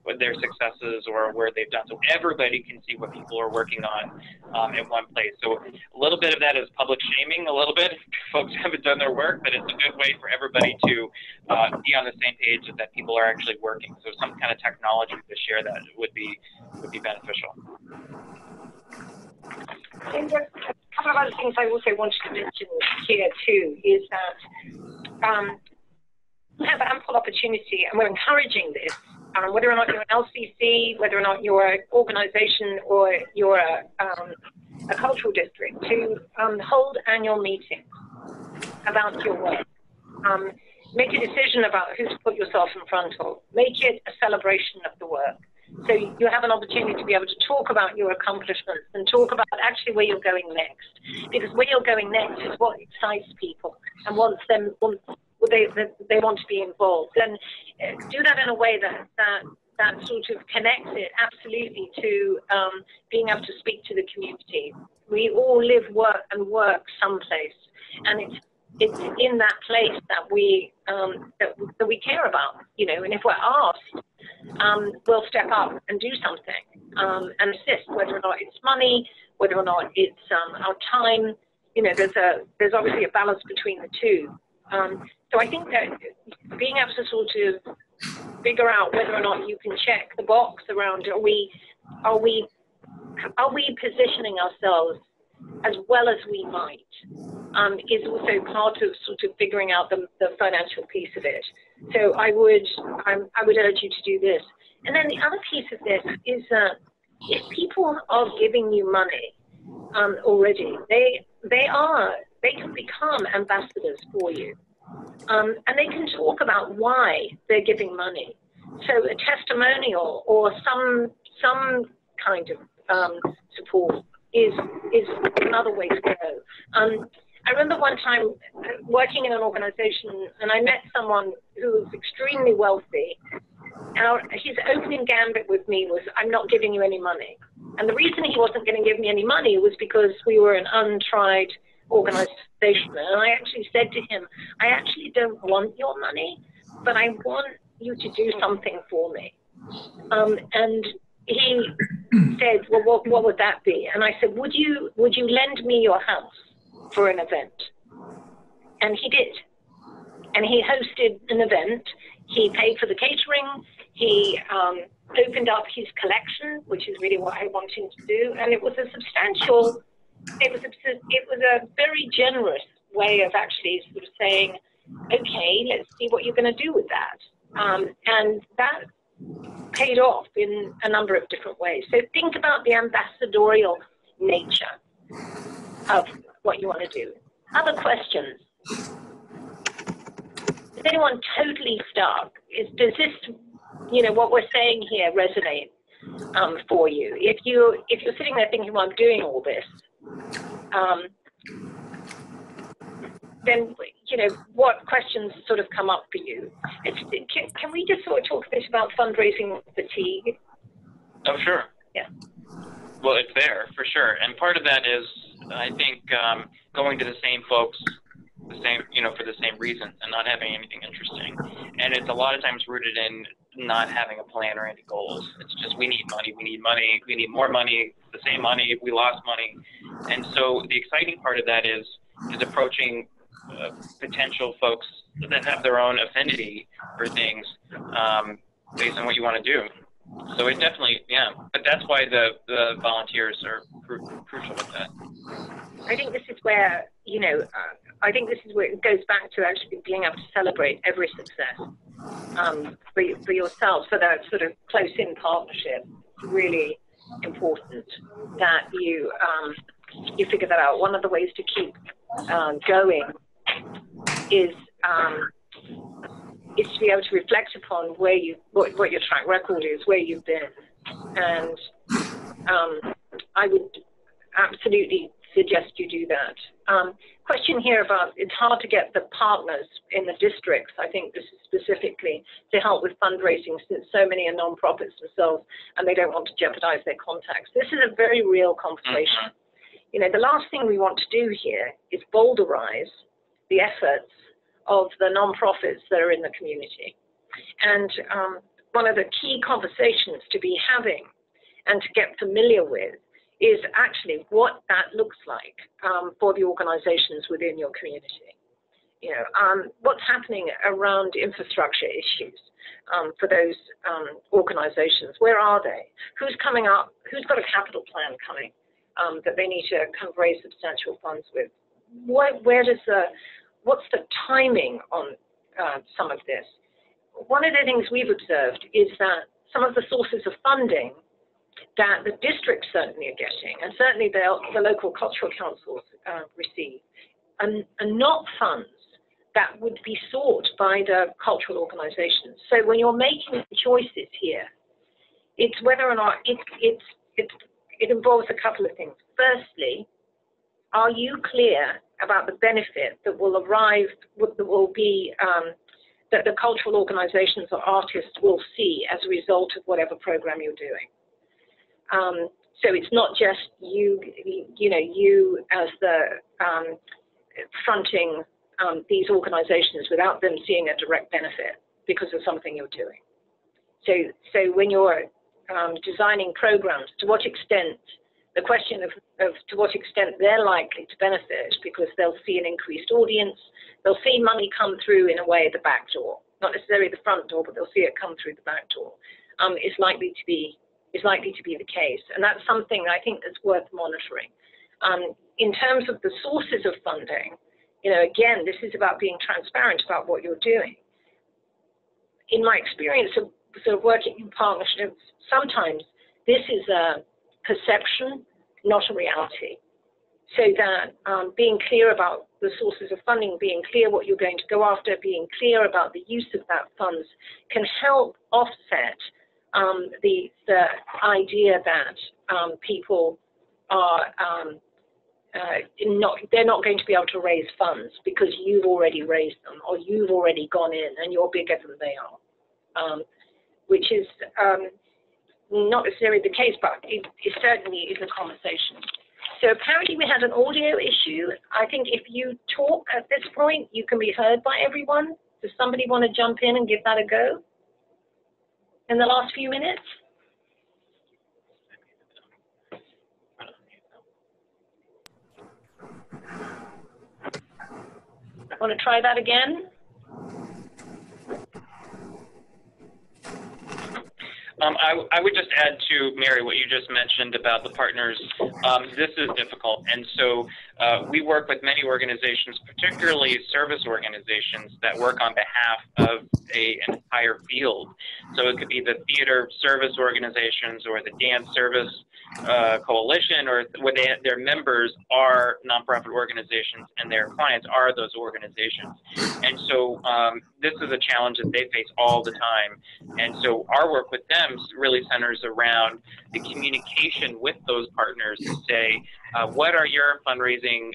with their successes or where they've done. So everybody can see what people are working on in one place. So a little bit of that is public shaming, a little bit. Folks haven't done their work, but it's a good way for everybody to be on the same page that people are actually working. So some kind of technology to share that would be beneficial. I think there's a couple of other things I also wanted to mention here too, is that we have ample opportunity, and we're encouraging this, whether or not you're an LCC, whether or not you're an organization or you're a cultural district, to hold annual meetings about your work. Make a decision about who to put yourself in front of. Make it a celebration of the work. So you have an opportunity to be able to talk about your accomplishments and talk about actually where you're going next. Because where you're going next is what excites people and they want to be involved. And do that in a way that sort of connects it absolutely to being able to speak to the community. We all live, work someplace, and it's in that place that we care about, you know. And if we're asked, we'll step up and do something and assist, whether or not it's money, whether or not it's our time. You know, there's obviously a balance between the two. So I think that being able to sort of figure out whether or not you can check the box around are we positioning ourselves as well as we might is also part of sort of figuring out the financial piece of it. So I would urge you to do this. And then the other piece of this is that if people are giving you money already, they can become ambassadors for you. And they can talk about why they're giving money. So a testimonial or some kind of support is another way to go. I remember one time working in an organization, and I met someone who was extremely wealthy. And his opening gambit with me was, "I'm not giving you any money." And the reason he wasn't going to give me any money was because we were an untried organization. And I actually said to him, "I actually don't want your money, but I want you to do something for me." And he said, "Well, what would that be?" And I said, would you lend me your house for an event?" And he did. And he hosted an event. He paid for the catering. He opened up his collection, which is really what I wanted to do. And it was a substantial, it was a very generous way of actually sort of saying, okay, let's see what you're going to do with that. And that paid off in a number of different ways. So think about the ambassadorial nature of what you want to do. Other questions? Is anyone totally stuck? Does this, what we're saying here resonate for you? If you're sitting there thinking, well, I'm doing all this, then, what questions sort of come up for you? Can we just sort of talk a bit about fundraising fatigue? Oh, sure. Yeah. Well, it's there for sure. And part of that is, I think, going to the same folks, for the same reasons and not having anything interesting. And it's a lot of times rooted in not having a plan or any goals. It's just, we need money, we need more money, the same money, we lost money. And so the exciting part of that is approaching potential folks that have their own affinity for things based on what you want to do. So it definitely, but that's why the volunteers are crucial with that. I think this is where, it goes back to actually being able to celebrate every success for yourself. So that sort of close-in partnership is really important that you figure that out. One of the ways to keep going is to be able to reflect upon what your track record is, where you've been. And I would absolutely suggest you do that. Question here about, it's hard to get the partners in the districts. I think this is specifically to help with fundraising, since so many are non-profits themselves and they don't want to jeopardize their contacts. This is a very real conversation. The last thing we want to do here is boulderize the efforts of the non-profits that are in the community. And one of the key conversations to be having and to get familiar with is actually what that looks like for the organizations within your community. What's happening around infrastructure issues for those organizations? Where are they? Who's coming up? Who's got a capital plan coming that they need to kind of raise substantial funds with? What's the timing on some of this? One of the things we've observed is that some of the sources of funding that the districts certainly are getting, and certainly the local cultural councils receive, are not funds that would be sought by the cultural organizations. So when you're making choices here, it's whether or not it involves a couple of things. Firstly, are you clear about the benefit that will arrive, that will be, that the cultural organizations or artists will see as a result of whatever program you're doing? So it's not just you as the fronting these organizations without them seeing a direct benefit because of something you're doing. So when you're designing programs, to what extent, the question of to what extent they're likely to benefit, because they'll see an increased audience, they'll see money come through in a way at the back door, not necessarily the front door, but they'll see it come through the back door, is likely to be the case. And that's something I think that's worth monitoring. In terms of the sources of funding, again, this is about being transparent about what you're doing. In my experience of sort of working in partnerships, sometimes this is a perception, not a reality. So that being clear about the sources of funding, being clear what you're going to go after, being clear about the use of that funds can help offset the idea that people are they're not going to be able to raise funds because you've already raised them or you've already gone in and you're bigger than they are, which is not necessarily the case, but it certainly is a conversation. So apparently we had an audio issue. I think if you talk at this point, you can be heard by everyone. Does somebody want to jump in and give that a go in the last few minutes? Want to try that again? I would just add to, Meri, what you just mentioned about the partners. This is difficult, and so we work with many organizations, particularly service organizations, that work on behalf of an entire field. So it could be the theater service organizations or the dance service coalition, or where their members are nonprofit organizations and their clients are those organizations. And so this is a challenge that they face all the time. And so our work with them really centers around the communication with those partners to say, what are your fundraising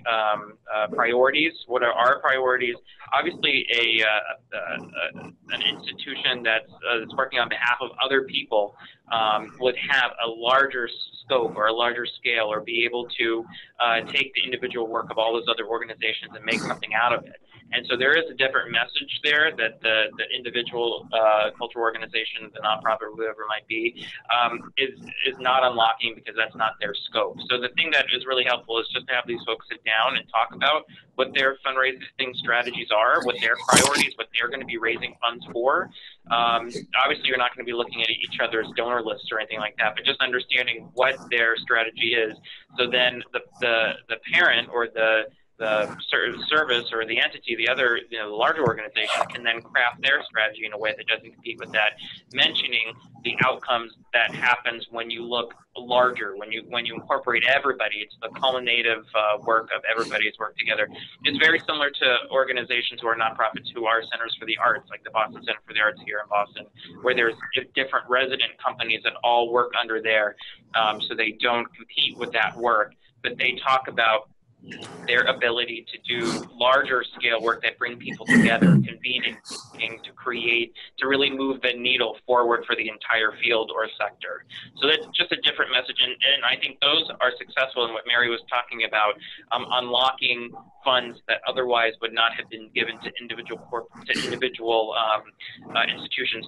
priorities? What are our priorities? Obviously, an institution that's working on behalf of other people would have a larger scope or a larger scale, or be able to take the individual work of all those other organizations and make something out of it. And so there is a different message there that the individual cultural organization, the nonprofit, or whoever it might be, is not unlocking, because that's not their scope. So the thing that is really helpful is just to have these folks sit down and talk about what their fundraising strategies are, what their priorities, what they're going to be raising funds for. Obviously, you're not going to be looking at each other's donor lists or anything like that, but just understanding what their strategy is. So then the parent or the service or the entity, the other, the larger organization, can then craft their strategy in a way that doesn't compete with that, mentioning the outcomes that happens when you look larger, when you incorporate everybody. It's the culminative work of everybody's work together. It's very similar to organizations who are nonprofits who are centers for the arts, like the Boston Center for the Arts here in Boston, where there's different resident companies that all work under there, so they don't compete with that work, but they talk about their ability to do larger scale work that bring people together, convening, to create, to really move the needle forward for the entire field or sector. So that's just a different message, and I think those are successful in what Meri was talking about, unlocking funds that otherwise would not have been given to individual institutions.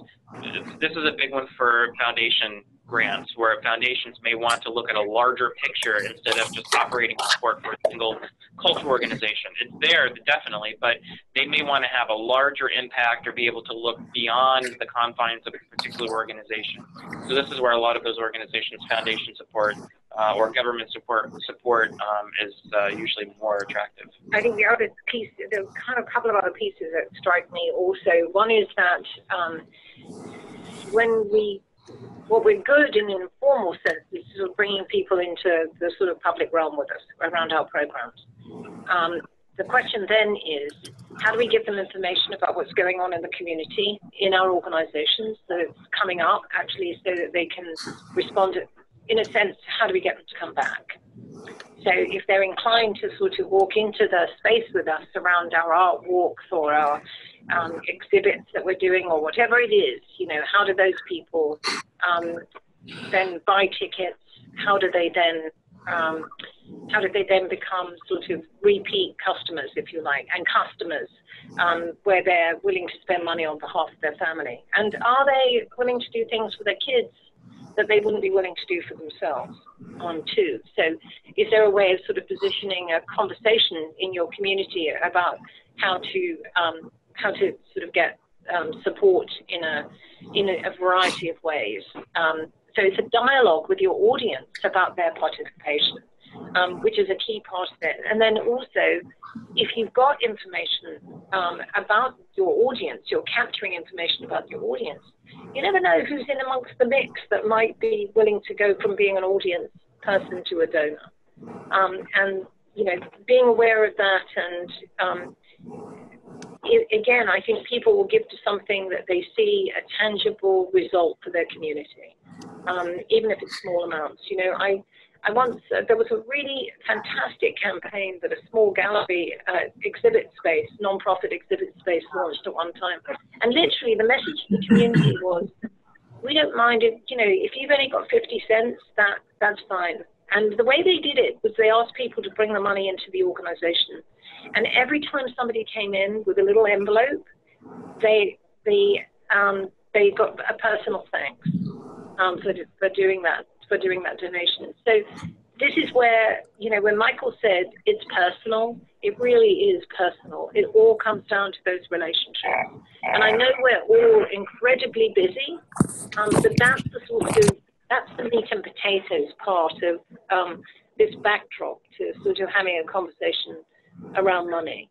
This is a big one for foundation grants, where foundations may want to look at a larger picture instead of just operating support for a single cultural organization. It's there, definitely, but they may want to have a larger impact or be able to look beyond the confines of a particular organization. So this is where a lot of those organizations' foundation support or government support is usually more attractive. I think the other piece, the kind of couple of other pieces that strike me also. One is that what we're good in an informal sense is sort of bringing people into the sort of public realm with us around our programs. The question then is, how do we give them information about what's going on in the community, in our organizations, that it's coming up actually, so that they can respond? In a sense, how do we get them to come back? So if they're inclined to sort of walk into the space with us around our art walks or our exhibits that we're doing or whatever it is, how do those people then buy tickets? How do they then become sort of repeat customers, if you like, and customers where they're willing to spend money on behalf of their family? And are they willing to do things for their kids that they wouldn't be willing to do for themselves too? So is there a way of sort of positioning a conversation in your community about how to sort of get support in a variety of ways? So it's a dialogue with your audience about their participation, which is a key part of it. And then also, if you've got information about your audience, you're capturing information about your audience, you never know who's in amongst the mix that might be willing to go from being an audience person to a donor. And, being aware of that, and again, I think people will give to something that they see a tangible result for their community, even if it's small amounts. I once, there was a really fantastic campaign that a small gallery exhibit space, non-profit exhibit space, launched at one time. And literally the message to the community was, we don't mind it, if you've only got 50 cents, that's fine. And the way they did it was they asked people to bring the money into the organization. And every time somebody came in with a little envelope, they got a personal thanks for doing that donation. So this is where, you know, when Michael said it's personal, it really is personal. It all comes down to those relationships. And I know we're all incredibly busy, but that's the meat and potatoes part of this backdrop to sort of having a conversation around money.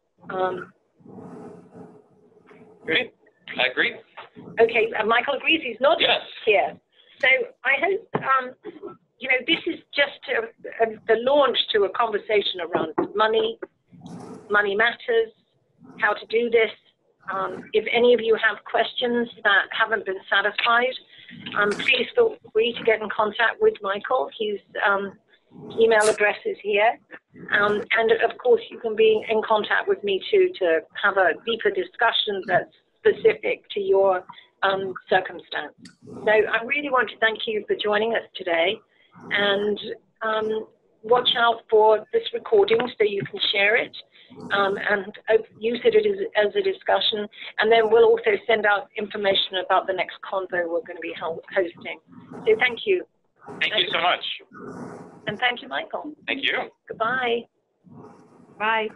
Great. I agree. Okay, Michael agrees. He's not here. So I hope, you know, this is just the launch to a conversation around money, money matters, how to do this. If any of you have questions that haven't been satisfied, please feel free to get in contact with Michael. His email address is here. And of course, you can be in contact with me too to have a deeper discussion that's specific to your circumstance. So I really want to thank you for joining us today, and watch out for this recording so you can share it and use it as a discussion. And then we'll also send out information about the next convo we're going to be hosting. So thank you. Thank you so much. And thank you, Michael. Thank you. Goodbye. Bye.